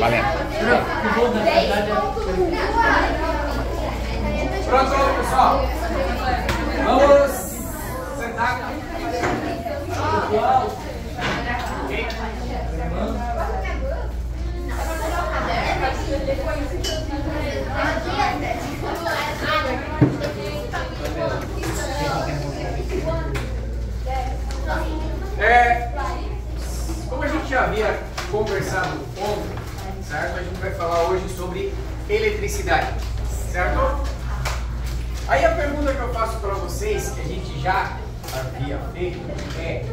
Valendo. Pronto, pessoal. Vamos sentar. Como a gente já havia conversado ontem, certo? A gente vai falar hoje sobre eletricidade, certo? Aí a pergunta que eu faço para vocês, que a gente já havia feito, é: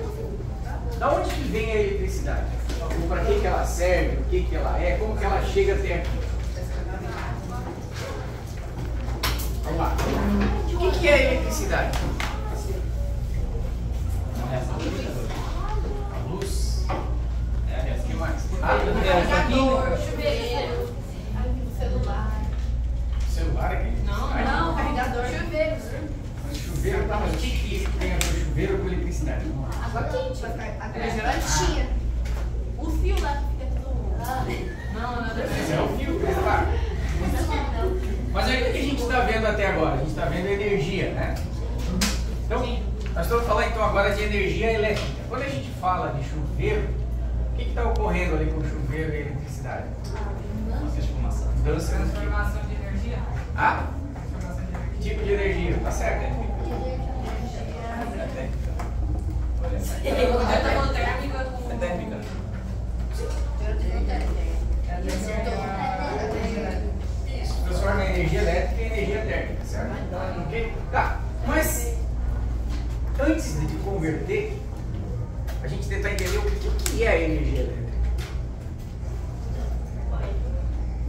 da onde que vem a eletricidade? Para que ela serve? O que ela é? Como que ela chega até aqui? Vamos lá. O que é eletricidade? A luz? O que mais? Carregador, chuveiro, celular. Celular aqui? Não, carregador, chuveiro. Chuveiro, tá, mas o que tem a ver chuveiro com eletricidade? Vamos lá. Água quente, a gelatina. O fio lá que fica tudo. Não, Esse é o fio, claro. Mas aí o que a gente está vendo até agora? A gente está vendo energia, né? Então, nós estamos falando então agora de energia elétrica. Quando a gente fala de chuveiro, o que está ocorrendo ali com o chuveiro e a eletricidade? Mudança de Transformação de energia? Ah? Transformação de energia. Que tipo de energia? Tá certo? É térmica com... É térmica. Isso, transforma a energia elétrica em energia térmica, certo? Ok? Tá, mas antes de converter, a gente tentar entender o que é a energia elétrica.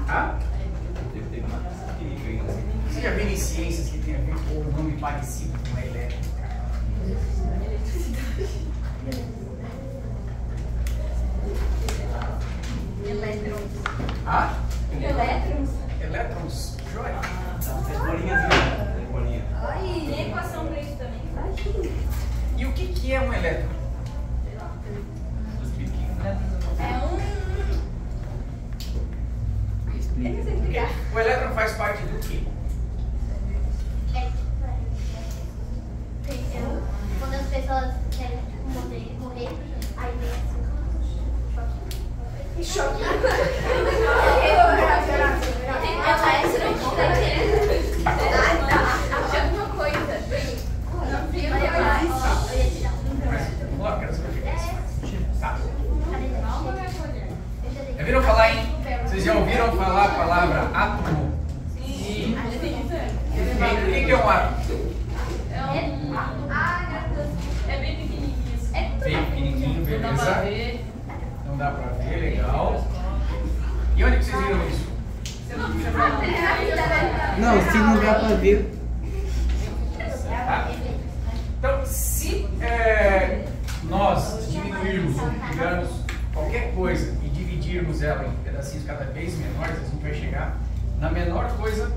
Ah? Você já viu em ciências que tem a ver com um nome parecido com a elétrica? Elétrons. Ah? Elétrons? Elétrons? Joia. Ai, tem equação pra isso também. E o que é um elétron? É um... Eu não sei explicar. O elétron faz parte do quê? Quando as pessoas querem morrer, aí vem assim, choque. Alguma coisa. Não viu? Logo, quero saber o que é isso. Tá. Já Já viram falar em... Vocês já ouviram falar a palavra átomo? Sim. O que é um átomo? É bem pequenininho. Bem pequenininho, Não dá pra beleza? ver. Não dá pra ver, legal. E onde que vocês viram isso? Você não precisa ver. Não, se não dá pra ver. Tá? Então, se nós diminuirmos ou pegarmos qualquer coisa e dividirmos ela em pedacinhos cada vez menores, a gente vai chegar na menor coisa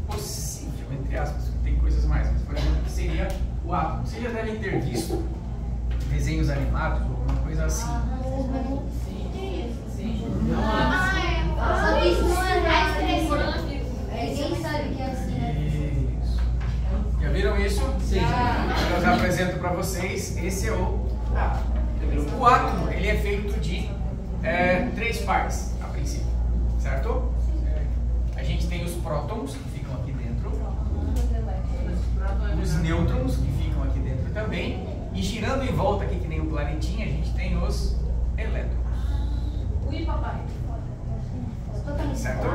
possível, entre aspas. Tem coisas mais, mas por exemplo, que seria o átomo. Vocês já devem ter visto desenhos animados ou alguma coisa assim. Ninguém sabe o que é assim. Isso. Já viram isso? Sim. Eu já apresento para vocês. Esse é o átomo. O átomo, ele é feito de 3 partes, a princípio, certo? A gente tem os prótons, que ficam aqui dentro, os nêutrons, que ficam aqui dentro também, e girando em volta aqui, que nem um planetinha, a gente tem os elétrons, Ui, papai. certo?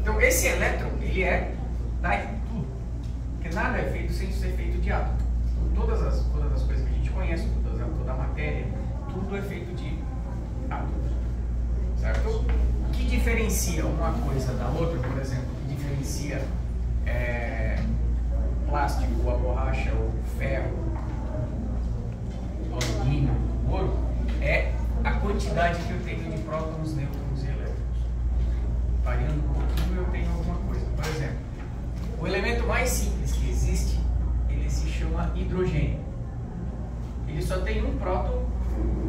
Então, esse elétron, ele tá em tudo, porque nada é feito sem ser feito de átomo. Todas as coisas que a gente conhece, toda a matéria, tudo é feito de átomos, certo? O que diferencia uma coisa da outra, por exemplo, o que diferencia plástico, a borracha, o ferro, o alumínio, o ouro, é a quantidade que eu tenho de prótons, nêutrons e elétrons. Variando um pouquinho, eu tenho alguma coisa. Por exemplo, o elemento mais simples que existe, ele se chama hidrogênio. Ele só tem um próton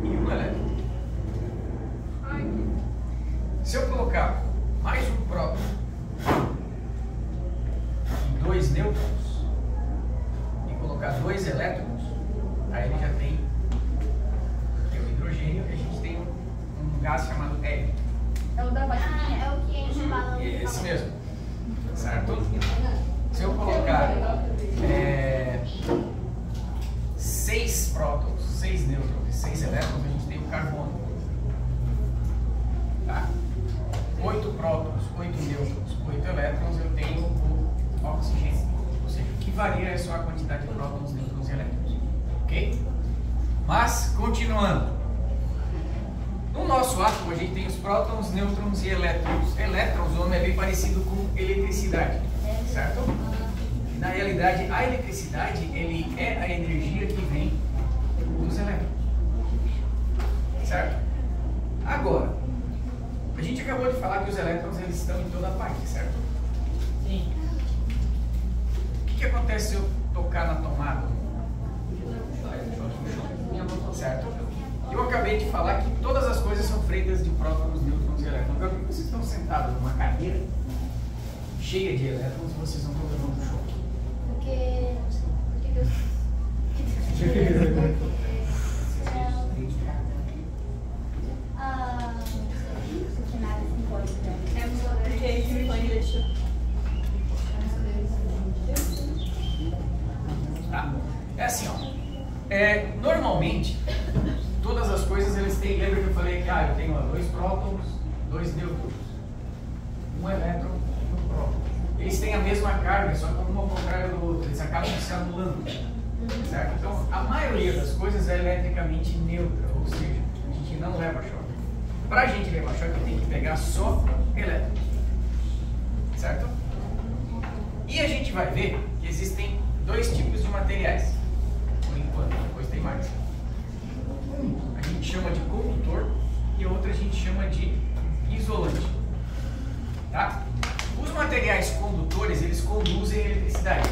e um elétron. Se eu colocar mais um próton e 2 nêutrons e colocar 2 elétrons, aí ele já tem o hidrogênio e a gente tem um gás chamado hélio. É o da vacininha. É o que enche o balão. Esse mesmo, certo? Se eu colocar 6 prótons, 6 nêutrons e 6 elétrons, a gente tem o carbono. Tá? 8 prótons, 8 nêutrons, 8 elétrons, eu tenho o oxigênio. Ou seja, o que varia é só a quantidade de prótons, nêutrons e elétrons. Ok? Mas, continuando. No nosso átomo, a gente tem os prótons, nêutrons e elétrons. Elétrons, o nome é bem parecido com eletricidade, certo? Na realidade, a eletricidade, ele é a energia que vem dos elétrons, certo? Agora, a gente acabou de falar que os elétrons eles estão em toda parte, certo? Sim. O que acontece se eu tocar na tomada? Certo? Eu acabei de falar que todas as coisas são feitas de prótons, nêutrons e elétrons. Agora, por que vocês estão sentados numa cadeira cheia de elétrons e vocês não estão levando um choque? Porque Deus. Porque ele me deixou. Tá? É assim, ó. Normalmente, todas as coisas eles têm. Lembra que eu falei que eu tenho 2 prótons, 2 nêutrons, 1 elétron e 1 próton. Eles têm a mesma carga, só que um ao contrário do outro. Eles acabam se anulando. Certo? Então, a maioria das coisas é eletricamente neutra, ou seja, a gente não leva choque. Para a gente levar choque, tem que pegar só elétrons. Certo? E a gente vai ver que existem 2 tipos de materiais. Por enquanto, depois tem mais. Um a gente chama de condutor e outro a gente chama de isolante. Tá? Os materiais condutores, eles conduzem eletricidade.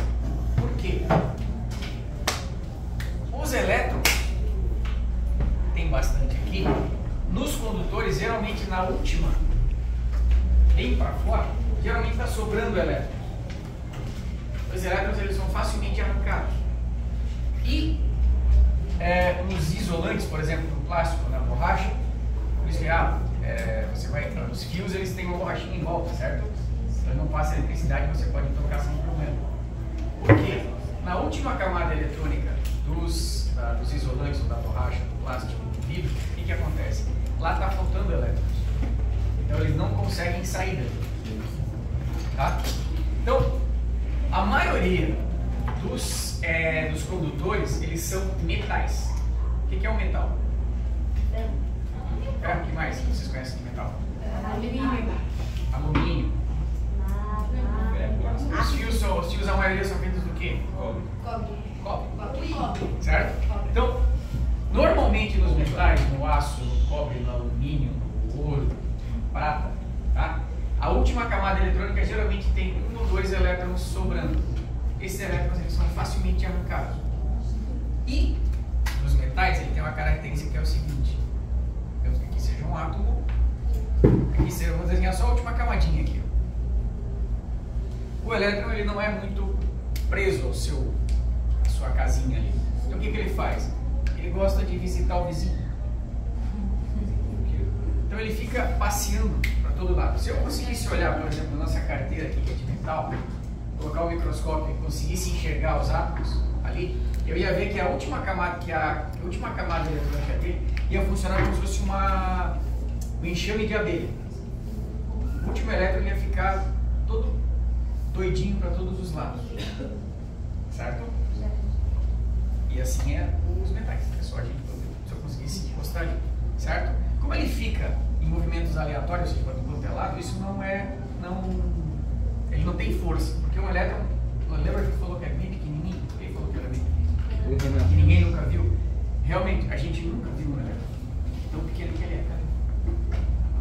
Por quê? Os elétrons, tem bastante aqui, nos condutores, geralmente na última, bem para fora, geralmente está sobrando elétrons. Os elétrons eles são facilmente arrancados. E nos isolantes, por exemplo, no plástico, na borracha, por isso que você vai, os fios eles têm uma borrachinha em volta, certo? Então não passa eletricidade, você pode tocar sem problema. Por quê? Na última camada eletrônica dos isolantes, ou da borracha, do plástico, do vidro, o que acontece? Lá está faltando elétrons. Então eles não conseguem sair dali. Tá? Então, a maioria dos condutores, eles são metais. O que é um metal? O que mais vocês conhecem de metal? Alumínio. Alumínio. Os fios, a maioria são feitos do quê? Cobre. Certo? Então, normalmente nos metais, no aço, no cobre, no alumínio, no ouro, no prata, tá? A última camada eletrônica geralmente tem 1 ou 2 elétrons sobrando. Esses elétrons eles são facilmente arrancados. E nos metais ele tem uma característica que é o seguinte: digamos que aqui seja um átomo, aqui seja, vamos desenhar só a última camadinha aqui. O elétron ele não é muito preso à sua casinha ali. Então o que ele faz? Ele gosta de visitar o vizinho. Então ele fica passeando para todo lado. Se eu conseguisse olhar, por exemplo, a nossa carteira aqui que é de metal, colocar o microscópio e conseguisse enxergar os átomos ali, eu ia ver que a última camada eletrônica dele ia funcionar como se fosse um enxame de abelha. O último elétron ia ficar todo doidinho para todos os lados. Certo? E assim é os metais. É só a gente, se eu conseguisse encostar ali. Certo? Como ele fica em movimentos aleatórios, ou seja, para todo lado, isso ele não tem força. Porque um elétron, lembra que falou que é bem pequenininho? Quem falou que era bem pequenininho? Que ninguém nunca viu. Realmente, a gente nunca viu um elétron tão pequeno que ele é.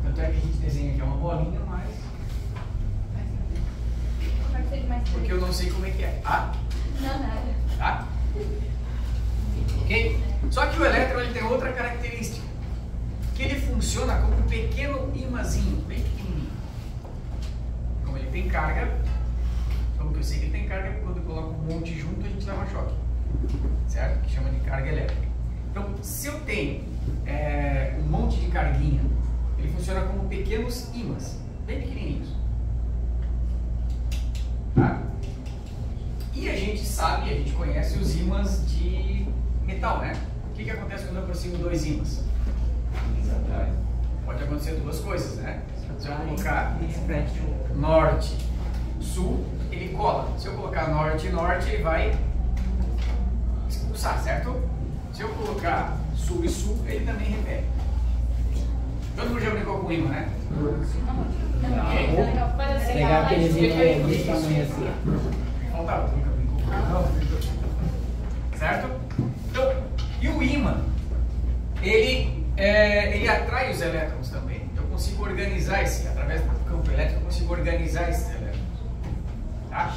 Tanto é que a gente desenha aqui uma bolinha, mas... porque eu não sei como é que é. Tá? Ok? Só que o elétron ele tem outra característica. que ele funciona como um pequeno imãzinho, bem pequenininho. Como ele tem carga, como que eu sei que ele tem carga? Porque quando eu coloco um monte junto a gente leva choque, certo? Que chama de carga elétrica. Então, se eu tenho um monte de carguinha, ele funciona como pequenos ímãs, bem pequenininhos. Tá? E a gente sabe, a gente conhece os ímãs de metal, né? O que acontece quando eu aproximo dois ímãs? Pode acontecer duas coisas, né? Se eu colocar norte, sul, ele cola. Se eu colocar norte e norte, ele vai expulsar, certo? Se eu colocar sul e sul, ele também repele. Todo mundo já brincou com ímã, né? Pegar aqueles ímãs desse tamanho assim. Faltava, nunca brincou com ímã. Certo? Então, e o ímã, ele atrai os elétrons também. Eu consigo organizar através do campo elétrico, eu consigo organizar esses elétrons. Tá?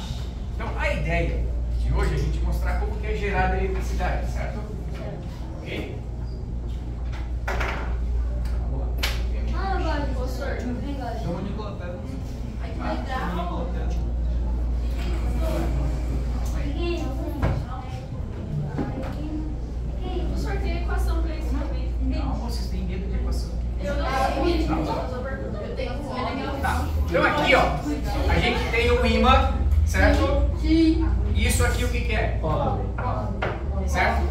Então, a ideia de hoje é a gente mostrar como que é gerada a eletricidade, certo? Ok? Vamos lá. Ah, eu gosto. Professor. Eu gosto. Chama o Nicola Pedro. Ai, que Chama o legal. Nicola Pedro. Professor, tem equação pra isso também. Não, vocês têm medo de equação. Eu não sei. Eu tenho que Tá. Então aqui, ó, a gente tem um ímã, certo? Sim. Isso aqui o que que é? Certo?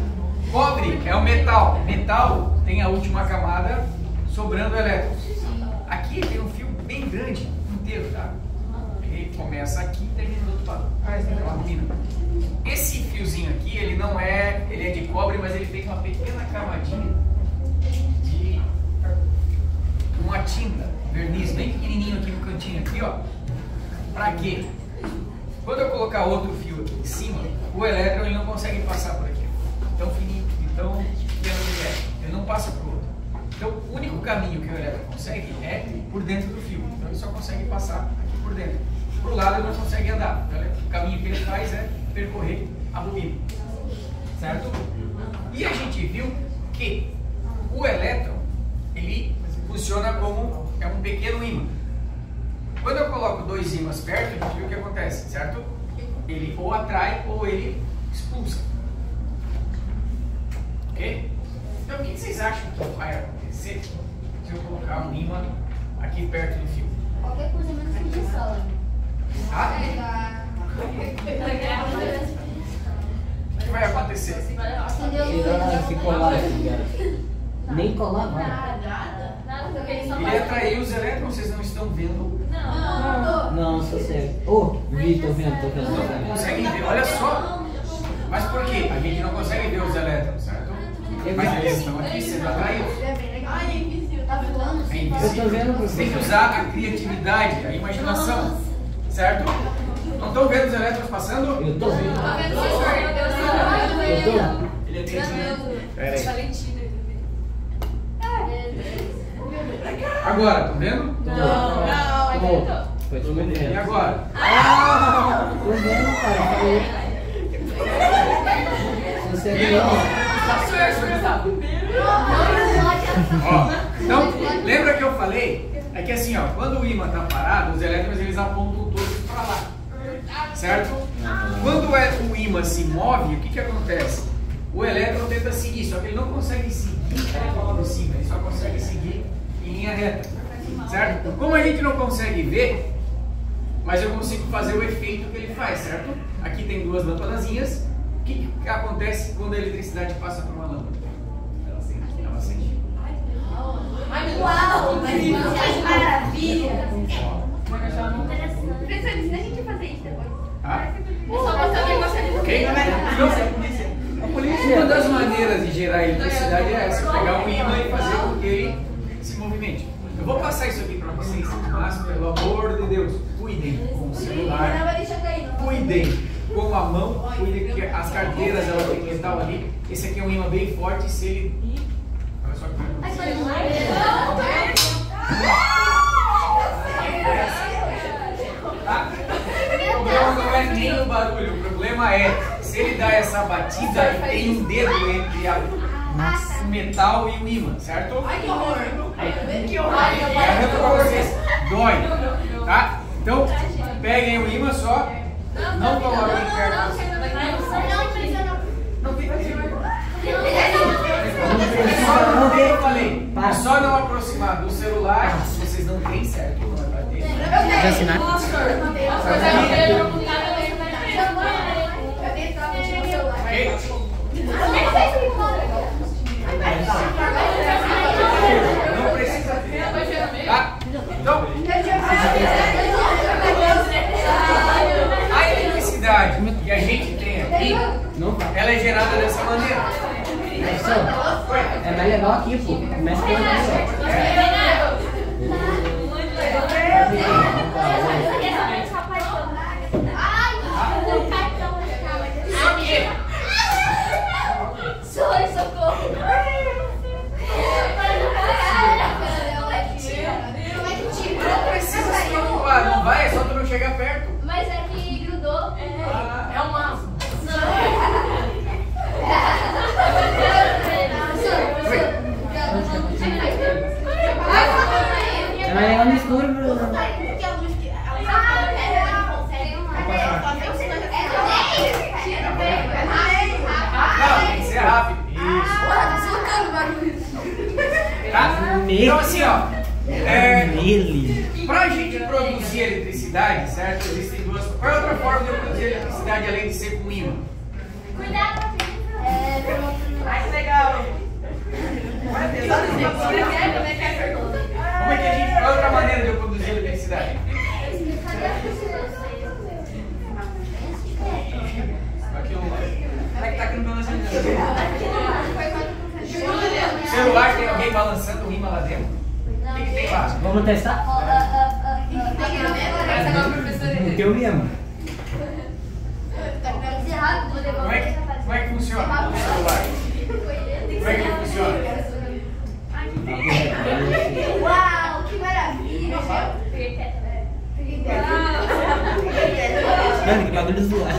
Cobre é o metal. Metal tem a última camada sobrando elétrons. Aqui tem um fio bem grande, inteiro, tá? Ele começa aqui e termina do outro lado. Esse fiozinho aqui, ele é de cobre, mas ele tem uma pequena camadinha de uma tinta, verniz bem pequenininho aqui no cantinho aqui, ó. Pra quê? Quando eu colocar outro fio aqui em cima, o elétron ele não consegue passar por aqui. Tão fininho, tão pequeno que ele é. Ele não passa por outro. Então, o único caminho que o elétron consegue é por dentro do fio. Então, ele só consegue passar aqui por dentro. Pro lado, ele não consegue andar. Então, o caminho que ele faz é percorrer a bobina. Certo? E a gente viu que o elétron, ele funciona como um pequeno ímã. Quando eu coloco dois ímãs perto, a gente viu o que acontece, certo? Ele ou atrai ou ele expulsa. Ok? Então, o que vocês acham que vai acontecer se eu colocar um ímã aqui perto do fio? Qualquer coisa menos fio de sala. Ah? O que vai acontecer? Acendeu a luz. Se colar aqui, cara. Nem colar, não. Nada, porque ele só Ele atraiu os elétrons, vocês não estão vendo. Não, só sério. Ô, Vi, tô vendo. Não conseguem ver, olha só. Mas por quê? A gente não consegue ver os elétrons, certo? Mas eles estão aqui sendo atraídos. Ai, é invisível. Tá voando? É Eu invisível. tô vendo, Você tem que professor. usar a criatividade, a imaginação, certo? Não estão vendo os elétrons passando? Eu tô vendo. Tá vendo, professor? Eu tô. Ele é dentro. Pera aí. Valentina. Agora, estão vendo? Não, ainda não. Foi tudo E vendo. agora? Tô vendo, cara. Falei. Se você não. Ó, então, lembra que eu falei? É que assim, ó, quando o ímã está parado, os elétrons eles apontam todos para lá. Certo? Quando o ímã se move, o que acontece? O elétron tenta seguir, só que ele não consegue seguir por cima, ele só consegue seguir em linha reta. Certo? Como a gente não consegue ver, mas eu consigo fazer o efeito que ele faz, certo? Aqui tem duas lâmpadazinhas. O que acontece quando a eletricidade passa por uma lâmpada? Ela acende. Ela acende. Uau, que maravilha. Professor, ensina a gente a fazer isso depois. Ah? Só botar o negócio ali. Ok? Uma das maneiras de gerar eletricidade é essa, pegar um ímã e fazer com que ele se movimente. Eu vou passar isso aqui para vocês, mas pelo amor de Deus, cuidem com o celular, cuidem com a mão, cuidem que as carteiras elas têm metal ali. Esse aqui é um ímã bem forte, se ele... Olha só tá? O problema não é nem o barulho, o problema é se ele dá essa batida e tem um dedo entre a o metal e o ímã, certo? Ai, que horror. Que Eu horror. garanto pra vocês, dói, tá? Então, peguem o ímã só, não coloquem perto. Não tem que eu falei, é só não aproximar do celular se vocês não têm, certo? Já assinaram? Não precisa ter, tá? Então, a eletricidade que a gente tem aqui, ela é gerada dessa maneira. É mais legal aqui, pô. Começa pelo aqui, Socorro! Não precisa se preocupar, não vai, é só tu não chegar perto. Mas é que grudou. É um maço. É mais legal no escuro, Bruno. Não, tem que ser rápido. Isso. Tá? Então assim, ó. Nele. Pra gente produzir eletricidade, certo? Existem duas. Qual é a outra forma de eu produzir eletricidade além de ser com ímã? Cuidado. Ai, que legal. Como é que a gente. Qual é a outra maneira de eu produzir eletricidade? Aqui Ela que tá aqui no meu lançamento. o celular tem alguém balançando o ímã lá dentro? O que tem lá? Vamos testar? O teu mesmo. Como é que funciona o celular? Como é que ele funciona? Uau, que maravilha! Mano, que bagulho zoado.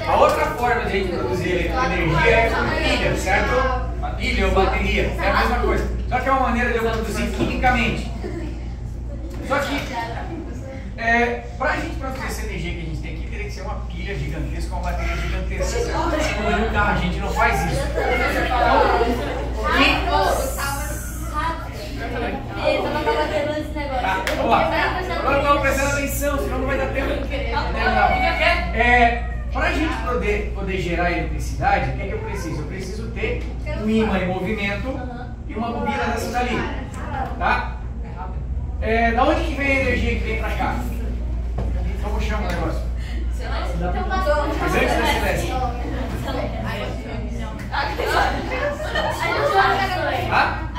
A outra forma de a gente produzir energia é com pilha, certo? Uma pilha ou bateria, é a mesma coisa. Só que é uma maneira de eu produzir quimicamente. Só que, para a gente produzir essa energia que a gente tem aqui, teria que ser uma pilha gigantesca, uma bateria gigantesca. Como no carro, a gente não faz isso. Tá, vamos lá. Agora estamos prestando atenção, senão não vai dar tempo de terminar. Para a gente poder gerar eletricidade, o que é que eu preciso? Eu preciso ter um ímã em movimento e uma bobina dessa dali. Tá? Da onde que vem a energia que vem para cá? Como chama o negócio? Mas antes da Celeste. Tá?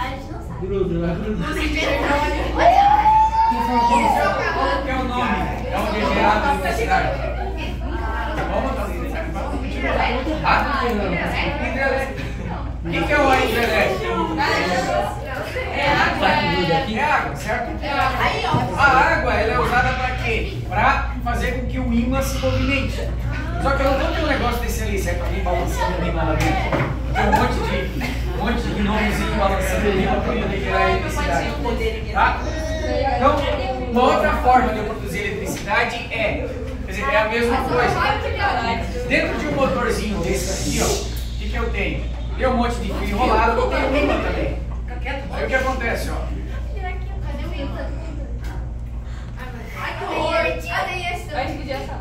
Qual que é o nome? É onde é gerada a eletricidade. Hidrelétrica. O que é o hidrelétrico? É água, certo? A água ela é usada para quê? Para fazer com que o ímã se movimente. Só que eu não vou ter um negócio desse ali, certo? Alguém balançando o ímã lá dentro. Tem um monte de gnomozinho balançando o ímã para poder gerar eletricidade. Tá? Então, uma outra forma de eu produzir eletricidade é a mesma coisa. Dentro de um motorzinho desse aqui, ó, o que eu tenho? Tem um monte de fio enrolado, eu tenho ímã também. Aí o que acontece, ó? Ai, que horror. Vai dividir essa.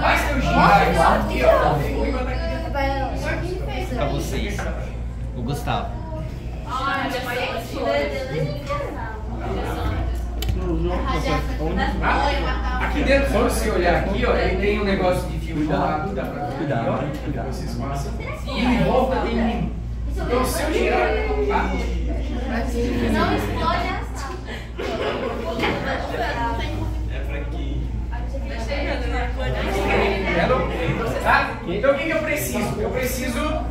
Basta eu girar isso aqui, ó. O ímã tá aqui dentro. Pra vocês. O Gustavo. Aqui dentro, se você olhar aqui, ó, ele tem um negócio de fio enrolado, dá pra ver, Cuidado, ó, cuidado. vocês passam. E em volta tem ímã. Então se eu girar, tá? Não explode a sala. Tá? Então o que eu preciso? Eu preciso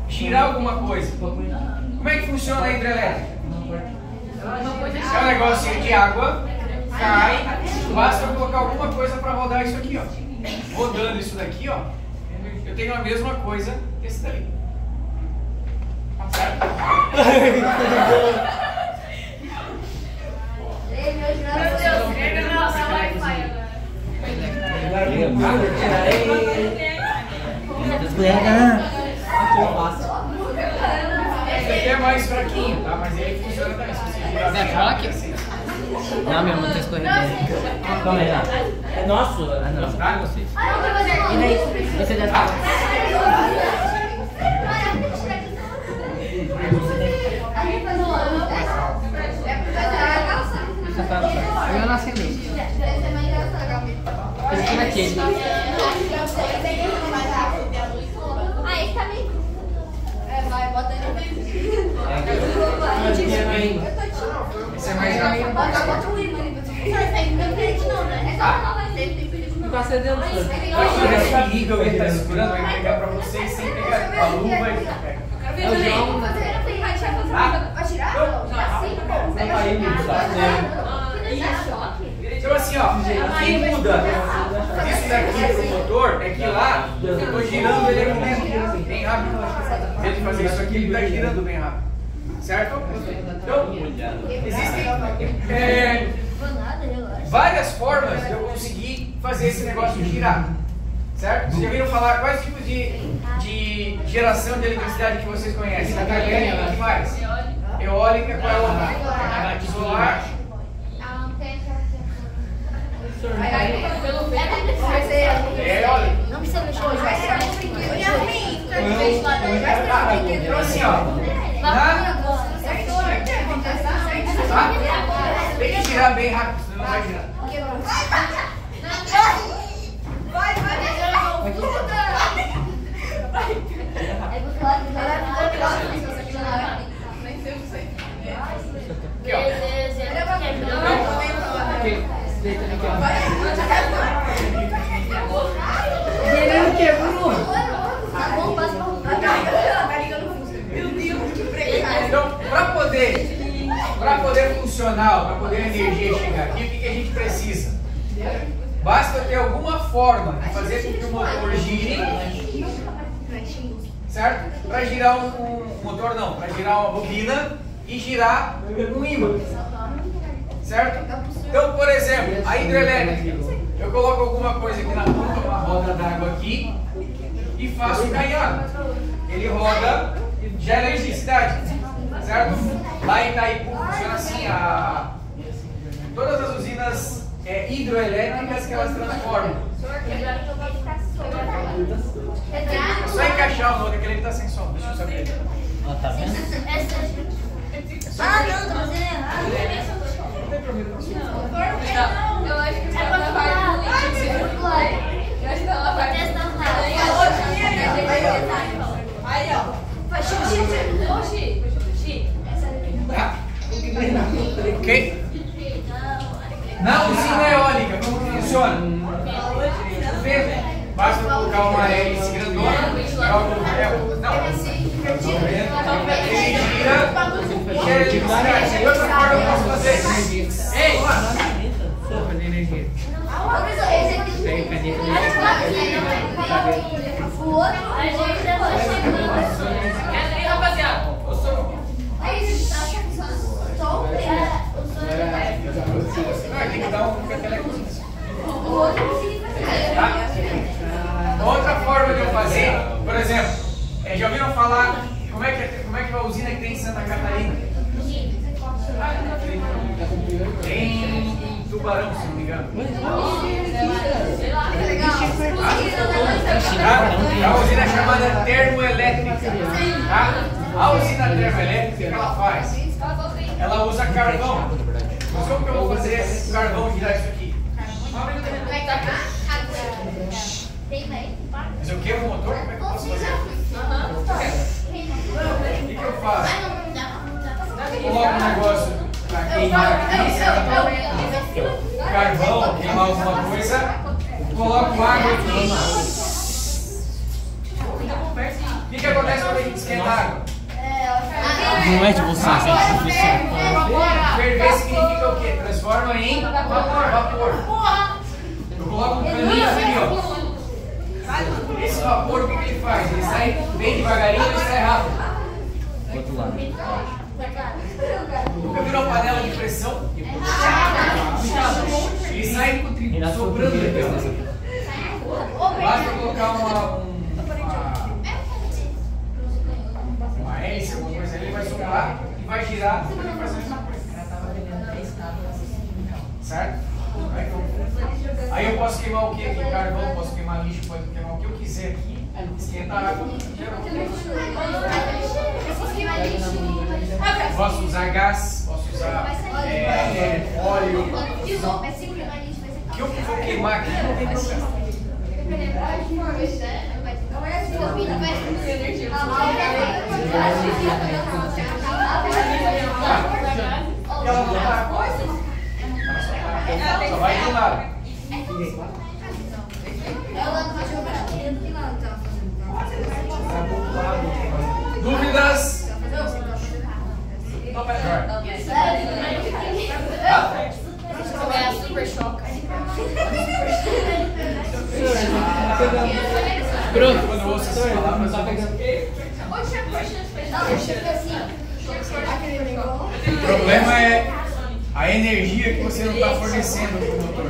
girar alguma coisa. Como é que funciona a hidrelétrica? É um negócio de água cai, basta eu colocar alguma coisa para rodar isso aqui, ó. Rodando isso daqui, ó, eu tenho a mesma coisa que esse dali. Certo? Meu Deus, pega nossa Wi-Fi agora. Esse aqui é mais fraquinho, tá? Mas ele funciona também. Se você girar bem assim. Não, meu irmão tá escorregando. Calma aí, ó. É nosso? Ah, não. Tá? Vocês. Ah, eu vou fazer uma. E daí? Você já tá. Eu não acendei. Esse aqui. Ah, esse tá meio. Vai, bota ele. Esse é mais rápido. Bota o ímã ali. Não né? É só uma vai ser. Não tá acendendo. Essa liga ele tá segurando, vai pegar pra vocês sem pegar a luva e pega. Quero ver também. Vai tirar? Então assim, ó, o que muda isso daqui pro motor é que lá eu tô girando ele aqui dentro, bem rápido. Em vez de fazer isso aqui, ele tá girando bem rápido. Certo? Então, existem várias formas de eu conseguir fazer esse negócio girar. Certo? Vocês já viram falar quais tipos de geração de eletricidade que vocês conhecem? Hidrelétrica, o que mais? Eólica, qual é a outra? Solar. É eólica. Não precisa mexer hoje. Vai tirar um brinquedo. Então assim, ó. Tem que girar bem rápido, senão não vai girar. Vai. Aqui, ó. Ele quebrou. Então, para poder funcionar, para poder a energia chegar aqui, o que a gente precisa? Basta ter alguma forma de fazer com que o motor gire, certo? Para girar um motor não, para girar uma bobina e girar um ímã, certo? Então, por exemplo, a hidrelétrica, eu coloco alguma coisa aqui na ponta, uma roda d'água aqui e faço cair água. Ele roda, gera eletricidade, certo? Lá em Itaipu funciona assim, todas as usinas hidroelétricas que elas transformam. É só encaixar o nome, que ele está sem som, deixa eu saber. Ó, tá vendo? Ah, não, tô fazendo errado. Eu acho que vai lavar o leite. Eu acho que vai lavar o leite. Aí, ó. Faz xixi. Tá? Ok? Na usina eólica, como que funciona? Basta colocar uma hélice grandona, joga o ferro. Não. Ele gira e gera eletricidade. E outra forma eu posso fazer. Ei, mano! Sopa de energia. Pega caneta de O outro, a gente já vai chegando. Aí, rapaziada. Tem que dar um petelecozinho. O outro precisa fazer. Tá? Outra forma de eu fazer, por exemplo, já ouviram falar como é que é a usina que tem em Santa Catarina? Tem em Tubarão, se não me engano. É uma usina chamada termoelétrica. Tá? A usina termoelétrica, o que ela faz? Ela usa carvão. Mas como que eu vou fazer esse carvão girar isso aqui? Mas eu queimo o motor? Como é que eu posso fazer? O que eu faço? Coloco um negócio para queimar aqui, carvão, queimar alguma coisa, coloco água aqui. O que acontece quando a gente esquenta a água? Não é de você, Ferver significa o quê? Transforma em vapor. Eu coloco um caninho ali, ó. Esse vapor, o que ele faz? Ele sai bem devagarinho e sai rápido. Do outro lado. Nunca virou uma panela de pressão? Ele sai soprando aqui, ó. Basta colocar uma hélice, alguma coisa ali, ele vai soprar e vai girar e vai fazer a mesma coisa. Certo? Aí eu posso queimar o que aqui? Carvão, posso queimar lixo, posso queimar o que eu quiser aqui. Esquentar a água. Posso usar gás, posso usar óleo. O que eu vou queimar aqui não tem problema. Ela não tá coisa? Só vai de um lado. Dúvidas? Não, vai Super choque. Pronto, quando eu ouço essas palavras, eu o problema é a energia que você não está fornecendo para o motor.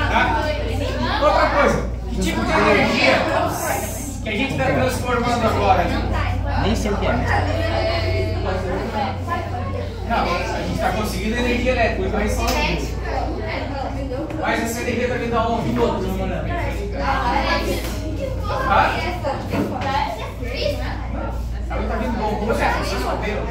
Tá? Outra coisa, que tipo de energia que a gente está transformando agora? Nem sei o que é. Não, a gente está conseguindo energia elétrica, mas essa energia está vindo aonde? Do outro, não é? Ela está vindo bom. Você é solteiro?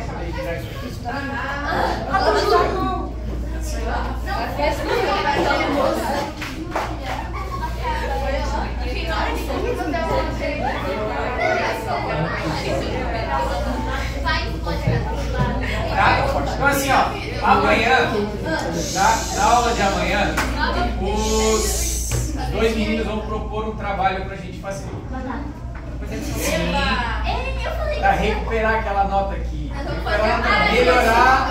Então assim, ó, amanhã, na aula de amanhã, os dois meninos vão propor um trabalho pra gente fazer. Pra recuperar aquela nota aqui. Melhorar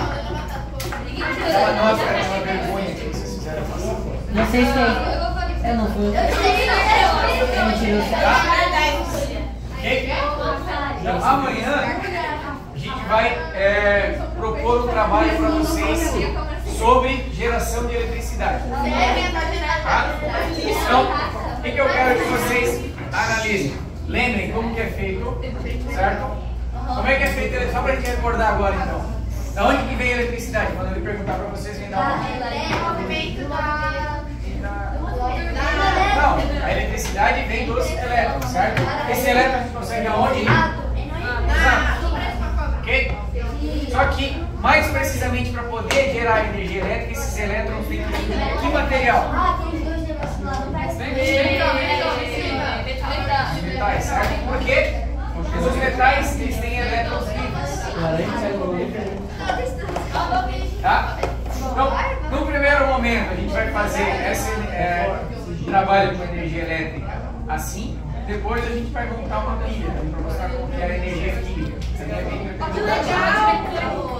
aquela nota, aquela vergonha que vocês fizeram passar. Não sei se eu não fui. Eu não tirei o Então, amanhã a gente vai propor um trabalho para vocês sobre geração de eletricidade. Tá? Então, o que eu quero que vocês analisem? Lembrem como que é feito, certo? Como é que é feito? Só para a gente recordar agora, então. Da onde que vem a eletricidade? Quando ele perguntar para vocês, vem da onde? Não, a eletricidade vem dos elétrons, certo? Esse elétron a gente consegue aonde? Ok? Só que, mais precisamente, para poder gerar energia elétrica, esses elétrons têm que vir de que material? Metais, certo? Por quê? Porque os metais eles têm elétrons livres. Tá? Então, no primeiro momento, a gente vai fazer esse trabalho com energia elétrica assim. Depois a gente vai montar uma pilha para mostrar como que é a energia química. Que legal!